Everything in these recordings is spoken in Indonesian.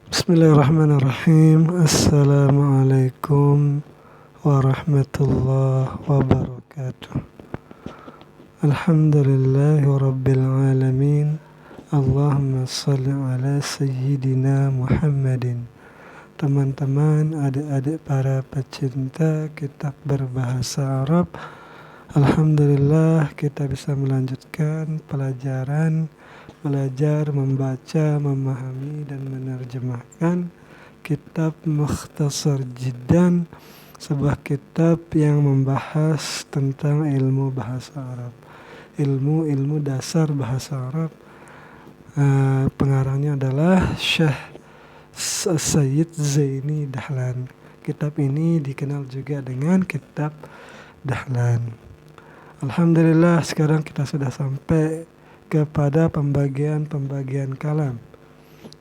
Bismillahirrahmanirrahim. Assalamualaikum warahmatullahi wabarakatuh. Alhamdulillahi rabbil alamin. Allahumma salli ala sayyidina Muhammadin. Teman-teman, adik-adik para pecinta kitab berbahasa Arab, alhamdulillah kita bisa melanjutkan pelajaran belajar membaca, memahami dan menerjemahkan kitab Mukhtasar Jiddan, sebuah kitab yang membahas tentang ilmu bahasa Arab, ilmu dasar bahasa Arab. Pengarangnya adalah Syekh Sayyid Zaini Dahlan. Kitab ini dikenal juga dengan kitab Dahlan. Alhamdulillah, sekarang kita sudah sampai kepada pembagian kalam.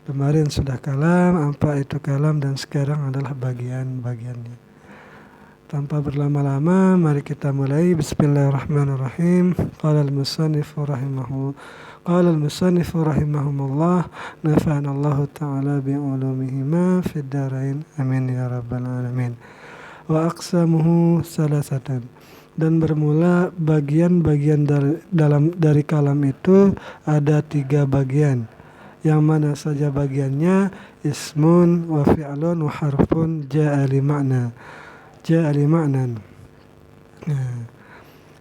Kemarin sudah kalam, apa itu kalam, dan sekarang adalah bagian-bagiannya. Tanpa berlama-lama, mari kita mulai. Bismillahirrahmanirrahim. Qala al-musannifu rahimahumullah, nafa'ana Allah ta'ala bi'ulumihima fid darain, amin ya rabbal alamin. Wa aqsamuhu salasatan. Dan bermula bagian-bagian dari kalam itu ada 3 bagian. Yang mana saja bagiannya? Ismun wa fi'lun wa harfun ja'a li ma'nan.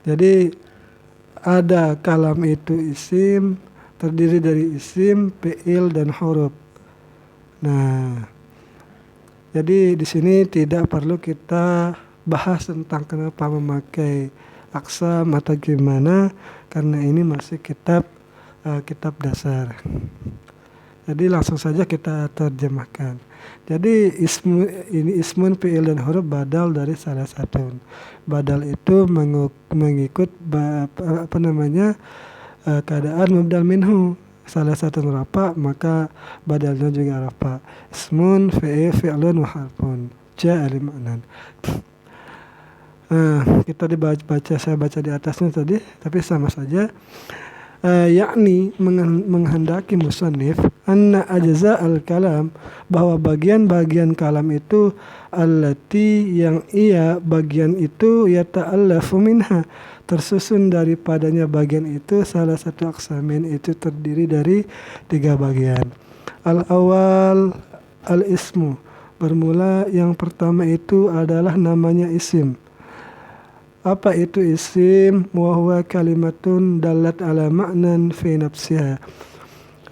Jadi ada kalam itu isim, terdiri dari isim, fi'il dan huruf. Jadi di sini tidak perlu kita bahas tentang kenapa memakai aksam atau gimana, karena ini masih kitab dasar. Jadi langsung saja kita terjemahkan. Jadi ismun, fi'il dan huruf badal dari salah satu. Badal itu mengikut keadaan mubdal minhu. Salah satu rafa, maka badalnya juga rafa. Ismun, fi'ilun wa harfun ja'a li ma'nan. Kita saya baca di atasnya tadi, tapi sama saja. Yakni menghendaki musannif anna ajza al-kalam, bahwa bagian-bagian kalam itu allati, yang ia bagian itu yata'allafu minha, tersusun daripadanya bagian itu, salah satu aksamin, itu terdiri dari 3 bagian. Al-awal al-ismu, bermula yang pertama itu adalah namanya isim. Apa itu isim? Wa huwa kalimatun dalat ala ma'nan fi nafsiha.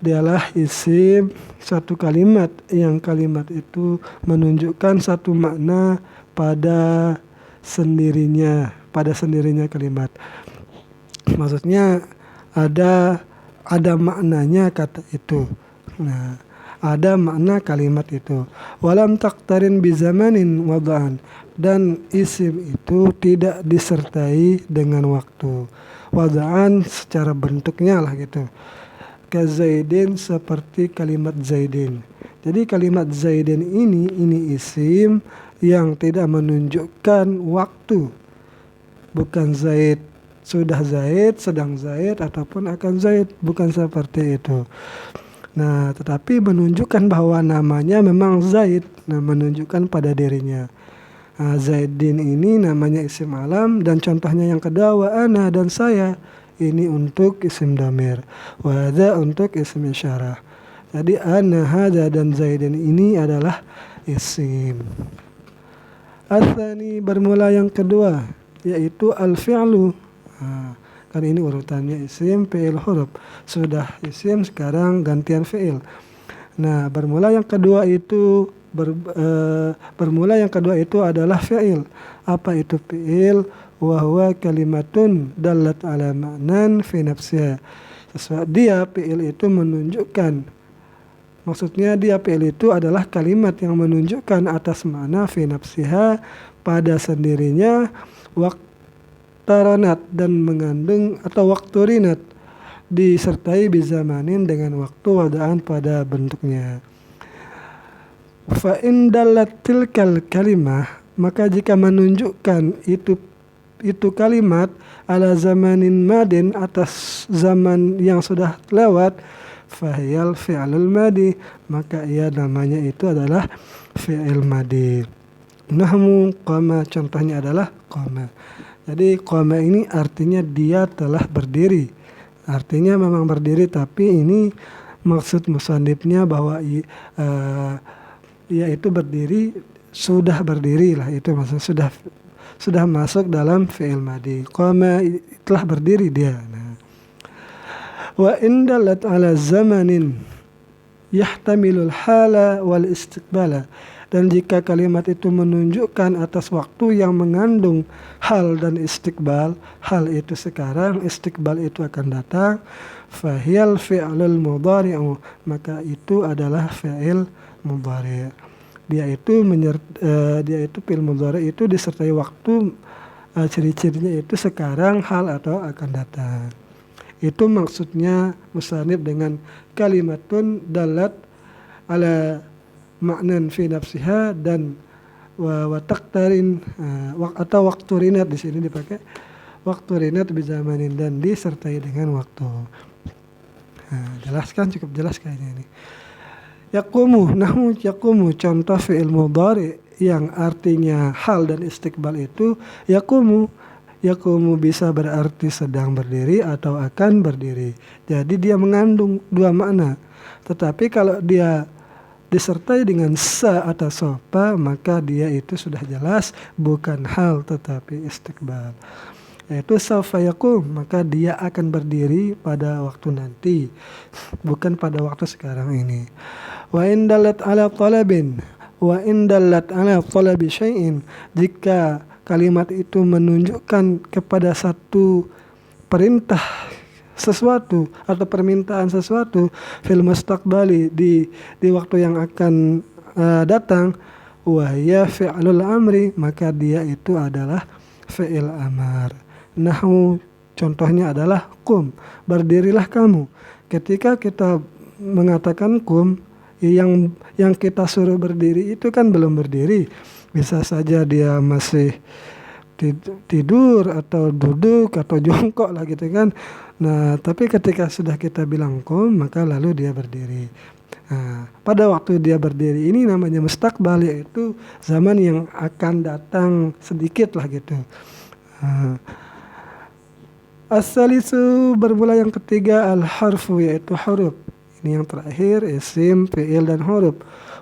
Dialah isim, satu kalimat yang kalimat itu menunjukkan satu makna pada sendirinya kalimat. Maksudnya ada maknanya kata itu. Ada makna kalimat itu. Walam taqtarin bi zamanin wada'an, dan isim itu tidak disertai dengan waktu. Wada'an secara bentuknya lah gitu. Kazaidin, seperti kalimat zaidin. Jadi kalimat zaidin ini isim yang tidak menunjukkan waktu. Bukan zaid sudah zaid, sedang zaid, ataupun akan zaid. Bukan seperti itu. Tetapi menunjukkan bahwa namanya memang Zaid, menunjukkan pada dirinya. Zaidin ini namanya isim alam, dan contohnya yang kedua wa ana, dan saya, ini untuk isim dhamir, wa hadza untuk isim isyarah. Jadi ana, hadza, dan Zaidin ini adalah isim. Ats-tsani, bermula yang kedua, yaitu al-fi'lu. Kan ini urutannya isim, fi'il, huruf. Sudah isim, sekarang gantian fi'il. Bermula yang kedua itu adalah fi'il. Apa itu fi'il? Wa huwa kalimatun dalat ala ma'nan fi nafsiha. Dia, fi'il itu menunjukkan. Maksudnya fi'il itu adalah kalimat yang menunjukkan atas makna fi nafsiha, pada sendirinya, taranat, dan mengandung, atau waktu rinat, disertai bizamanin, dengan waktu, wadaan, pada bentuknya. Fa in dalat tilkal kalimah, maka jika menunjukkan itu kalimat ala zamanin madin, atas zaman yang sudah lewat, fahiyal fi'lul madi, maka ia namanya itu adalah fi'il madi. Nahmu qama, contohnya adalah qama. Jadi qama ini artinya dia telah berdiri. Artinya memang berdiri, tapi ini maksud musannifnya bahwa ia itu berdiri, sudah berdiri lah, itu maksudnya sudah masuk dalam fi'il madi. Qama telah berdiri dia. Nah, wa indalat ala zamanin yahtamilul hala wal istiqbala, dan jika kalimat itu menunjukkan atas waktu yang mengandung hal dan istiqbal, hal itu sekarang, istiqbal itu akan datang, fahiyal fi'lul mudhari'u, maka itu adalah fi'il mudhari'. Dia itu fi'il mudhari' itu disertai waktu, ciri-cirinya itu sekarang, hal, atau akan datang. Itu maksudnya musannif dengan kalimatun dalat ala maknan fi nafsiha dan wa taqtarin, atau waktu rinat, di sini dipakai waktu rinat bizamanin, dan disertai dengan waktu. Cukup jelas kayaknya ini. Yaqumu, nahmu yaqumu, contoh fi'il mudhari yang artinya hal dan istiqbal itu yaqumu. Yaqumu bisa berarti sedang berdiri atau akan berdiri. Jadi dia mengandung dua makna. Tetapi kalau dia disertai dengan sa atau sopa, maka dia itu sudah jelas bukan hal tetapi istiqbal. Yaitu saufa yaqum, maka dia akan berdiri pada waktu nanti, bukan pada waktu sekarang ini. Wa indalat ala talabin, wa indalat ala talabi syai'in, jika kalimat itu menunjukkan kepada satu perintah sesuatu atau permintaan sesuatu, fil mustaqbali, di waktu yang akan datang, wahya fi'lul amri, maka dia itu adalah fi'il amar. Nahwu, contohnya adalah qum, berdirilah kamu. Ketika kita mengatakan qum, yang kita suruh berdiri itu kan belum berdiri, bisa saja dia masih tidur atau duduk atau jongkok lah gitu kan. Nah, tapi ketika sudah kita bilang qum, maka lalu dia berdiri. Nah, pada waktu dia berdiri ini namanya mustaqbal, yaitu zaman yang akan datang sedikit lah gitu. As-salisu, bermula yang ketiga, al-harfu, yaitu huruf. Ini yang terakhir, isim, fi'il, dan huruf.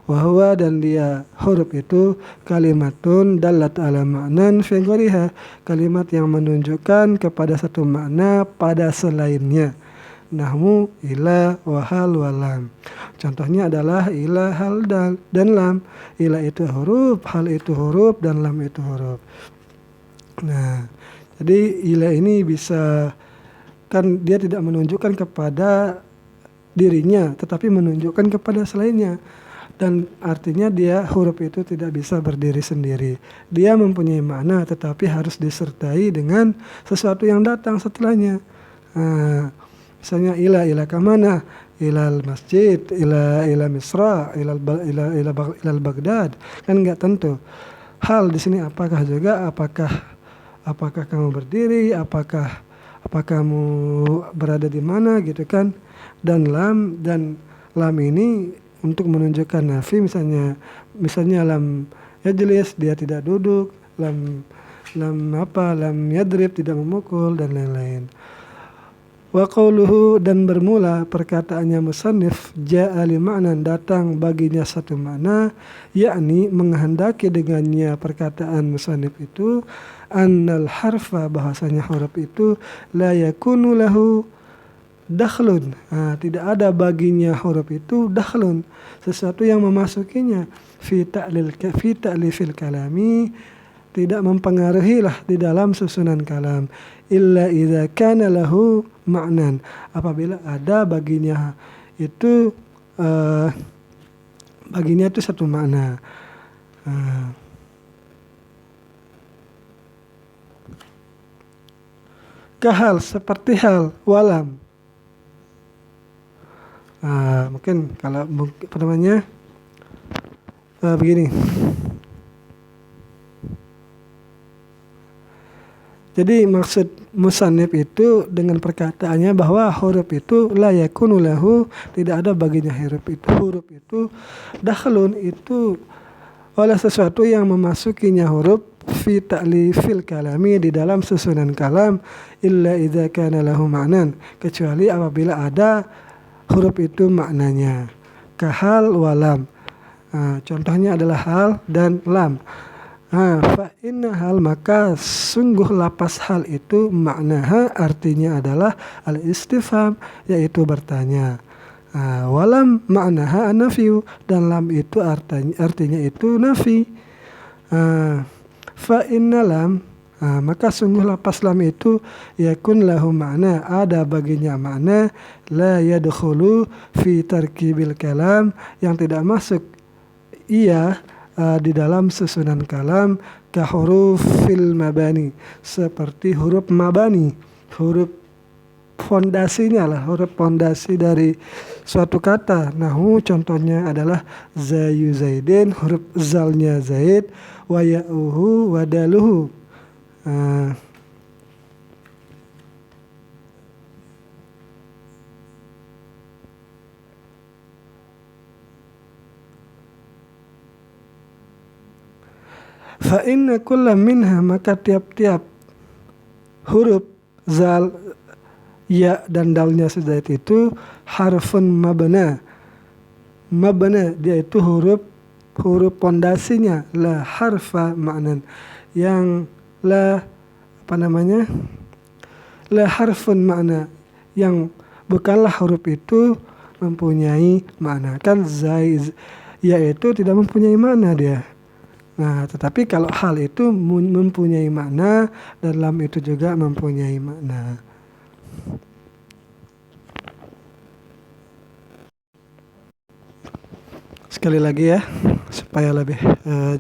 Wahwa, dan dia huruf itu kalimatun dalat ala ma'nan fi ghariha, kalimat yang menunjukkan kepada satu makna pada selainnya. Nahmu ila wahal walam. Contohnya adalah ila, hal, dan lam. Ila itu huruf, hal itu huruf, dan lam itu huruf. Nah, jadi ila ini bisa, kan dia tidak menunjukkan kepada dirinya, tetapi menunjukkan kepada selainnya. Dan artinya dia, huruf itu tidak bisa berdiri sendiri. Dia mempunyai makna, tetapi harus disertai dengan sesuatu yang datang setelahnya. Misalnya ila kamana, ilal masjid, ila misra, ilal Baghdad, kan nggak tentu. Hal di sini apakah juga, apakah kamu berdiri, apakah kamu berada di mana gitu kan. Dan lam ini untuk menunjukkan nafi, misalnya lam yajlis, dia tidak duduk, lam yadrib, tidak memukul, dan lain-lain. Wa qawluhu, dan bermula perkataannya musannif, ja'a li ma'nan, datang baginya satu makna, yakni menghendaki dengannya perkataan musannif itu, annal harfa, bahasanya huruf itu, la yakunu lahu dakhlun, tidak ada baginya huruf itu dakhlun, sesuatu yang memasukinya, fi ta'lifil kalami, tidak mempengaruhi lah di dalam susunan kalam, illa idza kana lahu ma'nan, apabila ada baginya itu satu makna. Kahal, seperti hal, walam. Mungkin kalau begini. Jadi maksud musannif itu dengan perkataannya bahwa huruf itu la yakunu lahu, tidak ada baginya huruf itu. Huruf itu dakhlun itu oleh sesuatu yang memasukinya huruf fi ta'lifil kalami, di dalam susunan kalam, illa idza kana lahu ma'nan, kecuali apabila ada huruf itu maknanya, kahal walam. Contohnya adalah hal dan lam. Fa inna hal, maka sungguh lapas hal itu maknaha, artinya adalah al-istifham, yaitu bertanya. Walam maknaha an-nafyu, dan lam itu artinya itu nafi. Fa inna lam, maka sungguh lapas lam itu yakun lahu makna, ada baginya makna, la yadkhulu fi tarkibil kalam, yang tidak masuk ia di dalam susunan kalam, ka hurufil mabani, seperti huruf mabani, huruf fondasinya lah, huruf fondasi dari suatu kata. Nahu contohnya adalah zayu zaidin, huruf zalnya zaid, wa ya'uhu wa daluhu. Fa inna kulla minha, maka tiap-tiap huruf zal, ya dan dalnya zaid itu harfun mabna. Mabna dia itu huruf pondasinya, la harfa maknan, yang la la harfun makna, yang bukanlah huruf itu mempunyai makna. Kan zaid ya itu tidak mempunyai makna dia. Nah, tetapi kalau hal itu mempunyai makna, dan lam itu juga mempunyai makna. Sekali lagi ya, supaya lebih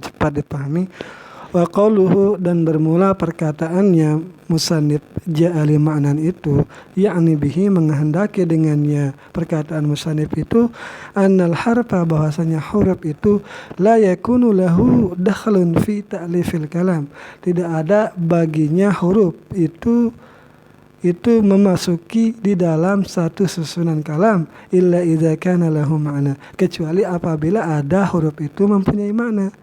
cepat dipahami. Wa qauluhu, dan bermula perkataannya musannif ja'ali ma'nan itu, yakni bihi, menghendaki dengannya perkataan musannif itu, annal harfa, bahwasanya huruf itu la yakunu lahu dakhlun fi ta'lifil kalam, tidak ada baginya huruf itu memasuki di dalam satu susunan kalam, illa idza kana lahu ma'na, kecuali apabila ada huruf itu mempunyai makna.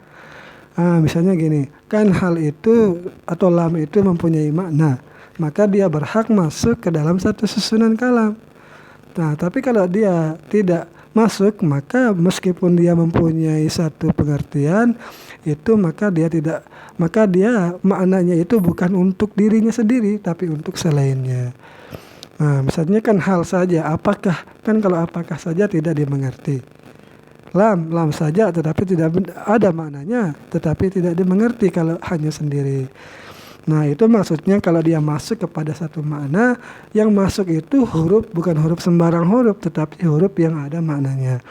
Misalnya gini, kan hal itu atau lam itu mempunyai makna, maka dia berhak masuk ke dalam satu susunan kalam. Nah, tapi kalau dia tidak masuk, maka meskipun dia mempunyai satu pengertian itu, maka dia maknanya itu bukan untuk dirinya sendiri, tapi untuk selainnya. Nah, misalnya kan hal saja, apakah, kan kalau apakah saja tidak dimengerti. Lam saja tetapi tidak ada maknanya, tetapi tidak dimengerti kalau hanya sendiri. Nah, itu maksudnya kalau dia masuk kepada satu makna, yang masuk itu huruf, bukan huruf sembarang huruf, tetapi huruf yang ada maknanya.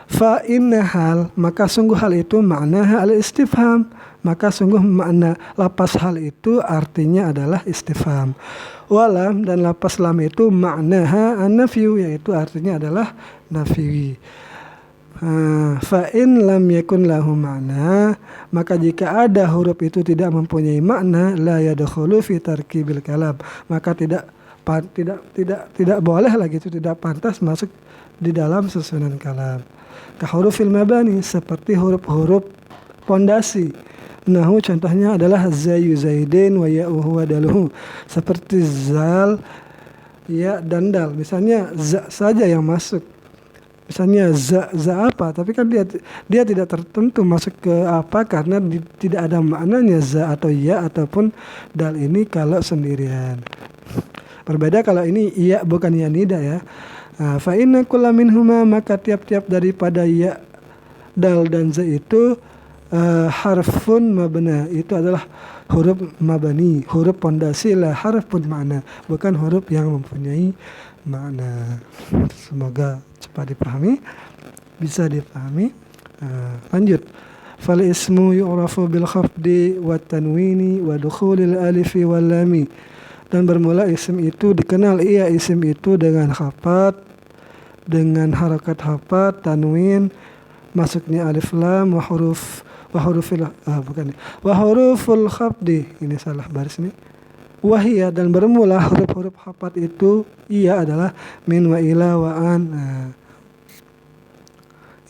Fa inna hal, maka sungguh hal itu makna al-istifham, maka sungguh makna lapas hal itu artinya adalah istifham. Walam, dan lapas lam itu maknaha an-nafyu, yaitu artinya adalah nafi. Fa in lam yakun lahu makna, maka jika ada huruf itu tidak mempunyai makna, la yadkhulu fi tarkibil kalam, maka tidak boleh lagi, itu tidak pantas masuk di dalam susunan kalam. Ka hurufil mabani, seperti huruf-huruf pondasi. Nahu contohnya adalah zayu zaidin wa ya'uhu wa daluhu, seperti zal, ya dan dal. Misalnya za saja yang masuk, misalnya za apa, tapi kan dia tidak tertentu masuk ke apa, karena tidak ada maknanya za atau ya ataupun dal ini kalau sendirian. Berbeda kalau ini ya bukan ya nida ya. Fa inna kulla minhuma, maka tiap-tiap daripada ya, dal dan za itu harfun mabna, itu adalah huruf mabani, huruf pondasi, lah harfun makna, bukan huruf yang mempunyai makna. Semoga cepat dipahami, bisa dipahami. Lanjut. Fal ismu yu'rafu bil khafdi wat tanwini wa dukhulil alifi wal lami, dan bermula isim itu dikenal ia isim itu dengan khafat, dengan harakat khafat, tanwin, masuknya alif lam wa huruful khafdi. Ini salah baris nih. Wahia, dan bermula huruf-huruf khafat itu ia adalah min wa ila wa an. Nah,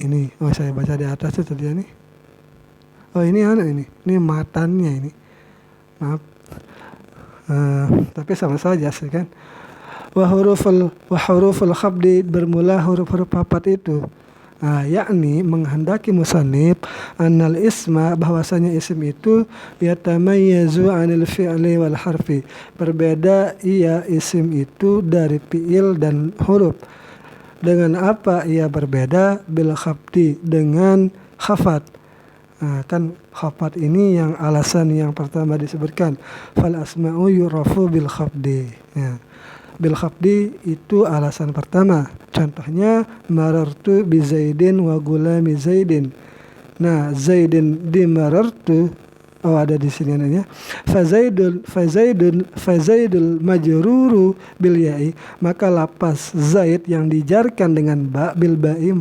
ini saya baca di atas itu tadi nih. Ini matannya ini. Maaf. Tapi sama saja sih kan. Wa huruful khafdi, bermula huruf-huruf khafat itu. Yakni menghendaki musannif annal isma, bahwasanya isim itu yatamayyazu 'anil fi'li wal harfi, berbeda ia isim itu dari fi'il dan huruf. Dengan apa ia berbeda? Bil khafdi, dengan khafat. Kan khafat ini yang alasan yang pertama disebutkan, fal asma'u yurafu bil khafdi. Bil khafdi itu alasan pertama. Contohnya marartu bi Zaidin wa gulami Zaidin. Nah, Zaidin di marartu, ada di sini namanya fazaidul majruru bil ya'i, maka lapas Zaid yang dijarkan dengan ba bil ba'i,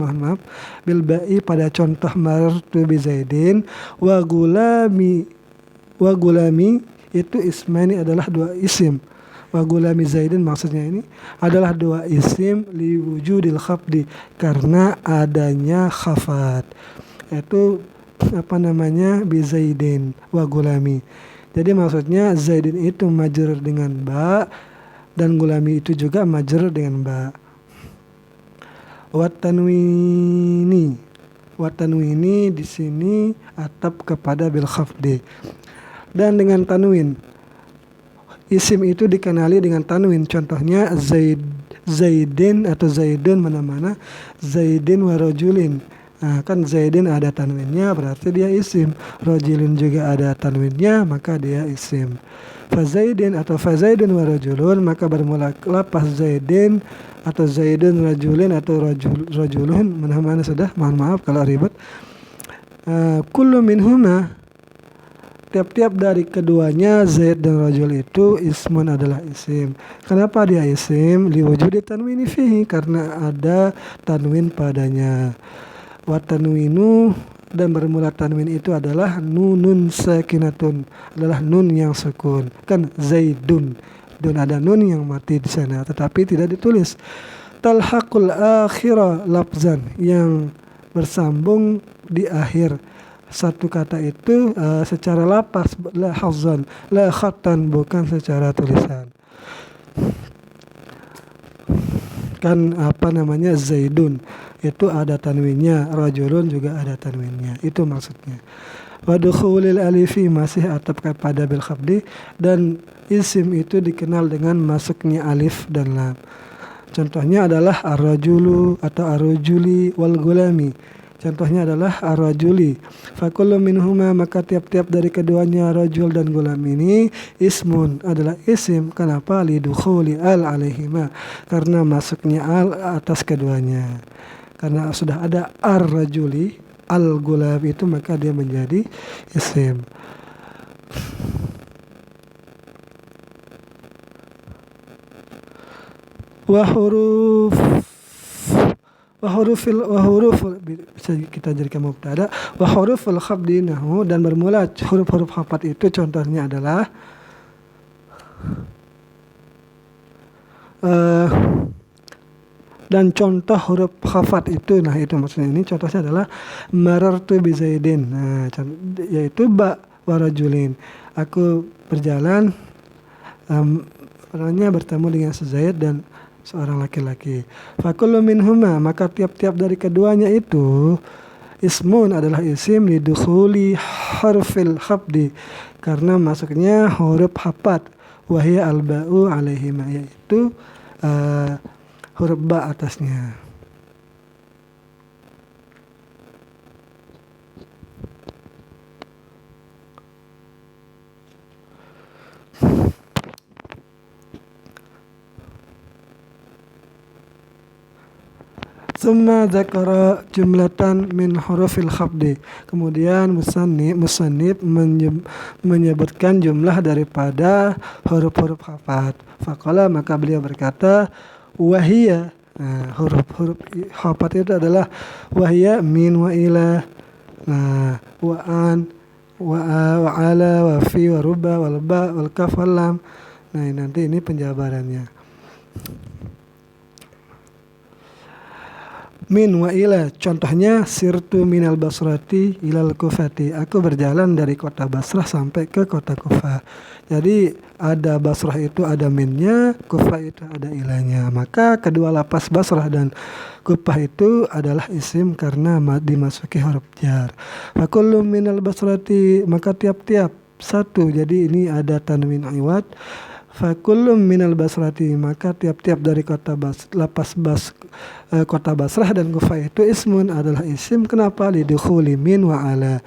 bil ba'i pada contoh marartu bi Zaidin, wa gulami itu ismani, adalah dua isim. Wa gulami Zaidin maksudnya ini adalah dua isim li wujudil khafdi, karena adanya khafat. Itu bi Zaidin wa gulami. Jadi maksudnya Zaidin itu majrur dengan ba dan gulami itu juga majrur dengan ba. Wa tanwini di sini atap kepada bil khafdi. Dan dengan tanwin, isim itu dikenali dengan tanwin. Contohnya Zaidin atau Zaidun, mana-mana Zaidin wa rajulin. Kan Zaidin ada tanwinnya, berarti dia isim. Rajulin juga ada tanwinnya, maka dia isim. Fazaidin atau fazaidun wa rajulun, maka bermula lapas Zaidin atau Zaidun rajulin atau rajulun, mana-mana sudah. Mohon maaf kalau ribet. Kullu minhuma, tiap-tiap dari keduanya Zaid dan rajul itu ismun, adalah isim. Kenapa dia isim? Liwujudi tanwini fihi, karena ada tanwin padanya. Wa tanwinu, dan bermula tanwin itu adalah nunun sakinatun, adalah nun yang sukun. Kan Zaidun, dan ada nun yang mati di sana tetapi tidak ditulis. Talhaqul akhira lafzan, yang bersambung di akhir satu kata itu secara lapas, la hazan, la khatan, bukan secara tulisan. Kan Zaidun itu ada tanwinnya, rajulun juga ada tanwinnya, itu maksudnya. Wa dukhulil alifi, masih atap kepada bil khafdi, dan isim itu dikenal dengan masuknya alif dan lam. Contohnya adalah ar-rajulu atau ar-rajuli wal gulami. Contohnya adalah ar-rajuli. Fakullu minhuma, maka tiap-tiap dari keduanya rajul dan gulam ini ismun, adalah isim. Kenapa? Lidukhuli al alaihima, karena masuknya al atas keduanya. Karena sudah ada ar-rajuli, al-gulam itu, maka dia menjadi isim. Wa huruf bisa kita jadikan mubtada. Wa huruful khafdi nahu, dan bermula huruf-huruf khafat itu contohnya adalah dan contoh huruf khafat itu, nah itu maksudnya ini contohnya adalah marartu bi Zaidin, yaitu ba wa rajulin, aku berjalan bertemu dengan Zaid dan seorang laki-laki. Fakullu minhuma, maka tiap-tiap dari keduanya itu ismun, adalah isim lidukhuli harfil khafdi, karena masuknya huruf khafat. Wahia al-ba'u alaihima, yaitu huruf ba atasnya. Summa dzakara jumlatan min hurufil khafdi. Kemudian musannif menyebutkan jumlah daripada huruf-huruf khafat. Faqala, maka beliau berkata, wahia, Nah, huruf-huruf khafat itu adalah wahya, min, wa ila. Nah, wa an, wa ala, wa fi, wa ruba, wal ba, wal kaf, wal lam. Nah, nanti ini penjabarannya. Min wa ila, contohnya sirtu minal basrati ilal kufati. Aku berjalan dari kota Basrah sampai ke kota Kufah. Jadi ada Basrah itu ada minnya, Kufah itu ada ilanya. Maka kedua lapas Basrah dan Kufah itu adalah isim karena dimasuki huruf jar. Fakullu minal basrati, maka tiap-tiap satu. Jadi ini ada tanwin iwad. Fakullum minal basrati, maka tiap-tiap dari kota kota Basrah dan Kufah itu ismun adalah isim. Kenapa? Lidukhuli min wa ala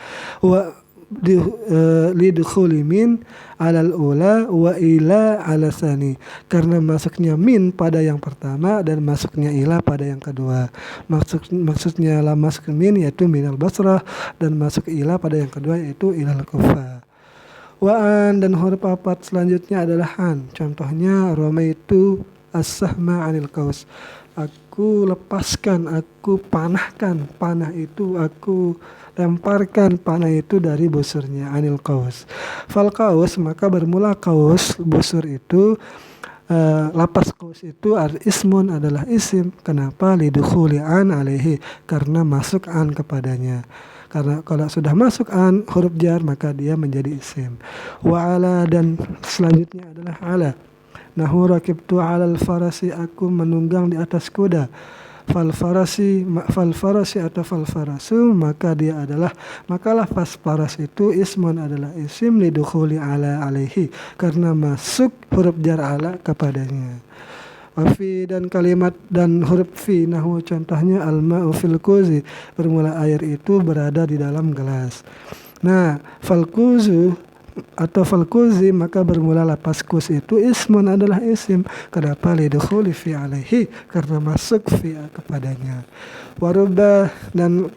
lidukhuli min alal ula wa ila ala sani, karena masuknya min pada yang pertama dan masuknya ila pada yang kedua. Maksudnya la masuk min yaitu minal Basrah dan masuk ila pada yang kedua yaitu ilal Kufah. Wa'an dan huruf apat selanjutnya adalah an. Contohnya romaitu as-sahma anil qaus. Aku lepaskan, aku panahkan. Panah itu aku lemparkan panah itu dari busurnya, anil qaus. Fal qaus, maka bermula qaus, busur itu lapas qaus itu ismun adalah isim. Kenapa? Lidukhuli an alaihi, karena masuk an kepadanya. Karena kalau sudah masuk an huruf jar maka dia menjadi isim. Wa ala, dan selanjutnya adalah ala. Nahu rakibtu alal farasi, aku menunggang di atas kuda. Fal farasi atau fal farasu, maka dia adalah, maka lafaz faras itu ismun adalah isim lidukhuli ala alaihi, karena masuk huruf jar ala kepadanya. Fi, dan kalimat dan huruf fi, nahu contohnya al-ma'u fil kuzi, bermula air itu berada di dalam gelas. Nah, fal kuzu atau fal kuzi, maka bermula lapas kus itu ismun adalah isim. Kenapa? Lidukhuli fi alaihi, karena masuk fi kepadanya. Waruba, dan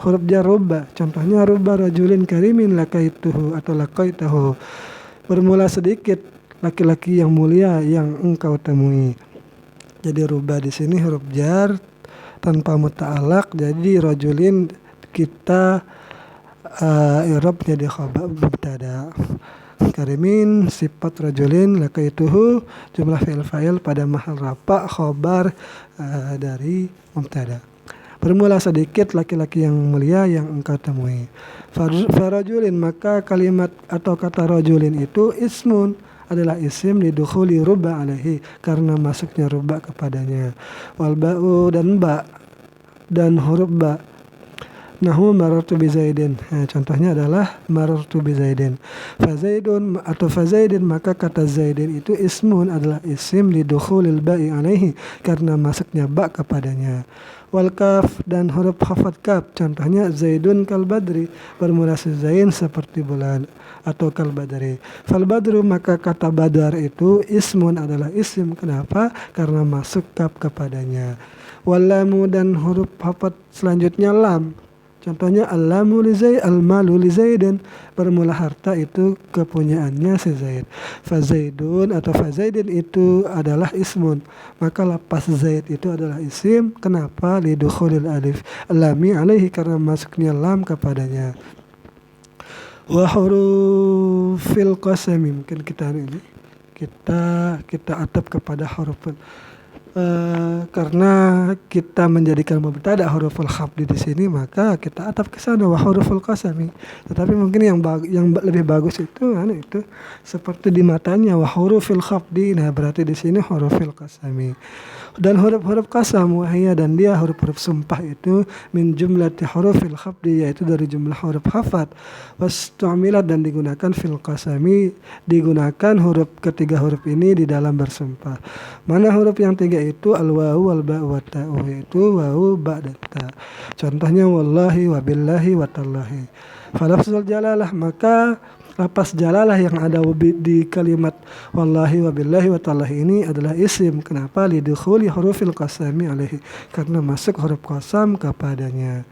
huruf jar ruba, contohnya ruba rajulin karimin lakaituhu atau lakaitahu, bermula sedikit laki-laki yang mulia yang engkau temui. Jadi rubah di sini huruf jar tanpa muta'alaq. Jadi rajulin kita i'rab jadi khabar mubtada. Karimin sifat rajulin, lakaituhu jumlah fi'il fa'il pada mahal rafa khabar dari mubtada. Bermula sedikit laki-laki yang mulia yang engkau temui. Farajulin, maka kalimat atau kata rajulin itu ismun adalah isim lidukhuli ruba alaihi, karena masuknya ruba kepadanya. Wal ba'u, dan ba dan huruf ba. Nahu marartu bi Zaidin. Contohnya adalah marartu bi Zaidin. Fa Zaidun atau fa Zaidin, maka kata Zaidin itu ismun adalah isim lidukhulil ba'i alaihi, karena masuknya ba kepadanya. Wal kaf, dan huruf khafat kaf, contohnya Zaidun kal badri, bermula zain seperti bulan, atau kal badri. Fal badru, maka kata badar itu ismun adalah isim. Kenapa? Karena masuk kaf kepadanya. Wal lamu, dan huruf khafat selanjutnya lam, contohnya al-lamu li Zaid, al-malu li Zaidin, bermula harta itu kepunyaannya si Zaid. Fazaidun atau fazaidin itu adalah ismun, maka lapas Zaid itu adalah isim. Kenapa? Lidukhulil alif lami alaihi, karena masuknya lam kepadanya. Wa hurufil qasami, mungkin kita ini kita atap kepada huruf karena kita menjadikan mubtada huruful khafdi di sini, maka kita atap ke sana wa huruful qasami. Tetapi mungkin yang lebih bagus itu seperti di matanya wa hurufil khafdi. Nah, berarti di sini hurufil qasami. Dan huruf-huruf qasam wahia, dan dia huruf-huruf sumpah itu min jumlati hurufil khafdi, yaitu dari jumlah huruf khafat. Wastu'milat, dan digunakan fil qasami, digunakan ketiga huruf ini di dalam bersumpah. Mana huruf yang tiga itu? Al-wawu, wal-ba'u, wat-ta'u, yaitu wawu, ba, dan ta. Contohnya wallahi, wabillahi, watallahi. Falafzul jalalah, maka lapas jalalah yang ada di kalimat wallahi, wabillahi, watallahi ini adalah isim. Kenapa? Lidukhuli hurufil qasami alaihi, karena masuk huruf qasam kepadanya.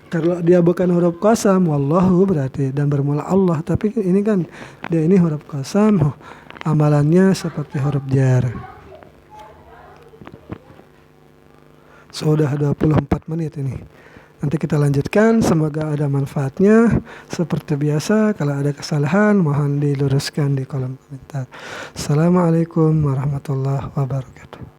Kalau dia bukan huruf qasam, wallahu berarti, dan bermula Allah, tapi ini kan dia ini huruf qasam, amalannya seperti huruf jar. Sudah 24 menit ini. Nanti kita lanjutkan, semoga ada manfaatnya. Seperti biasa, kalau ada kesalahan mohon diluruskan di kolom komentar. Assalamualaikum warahmatullahi wabarakatuh.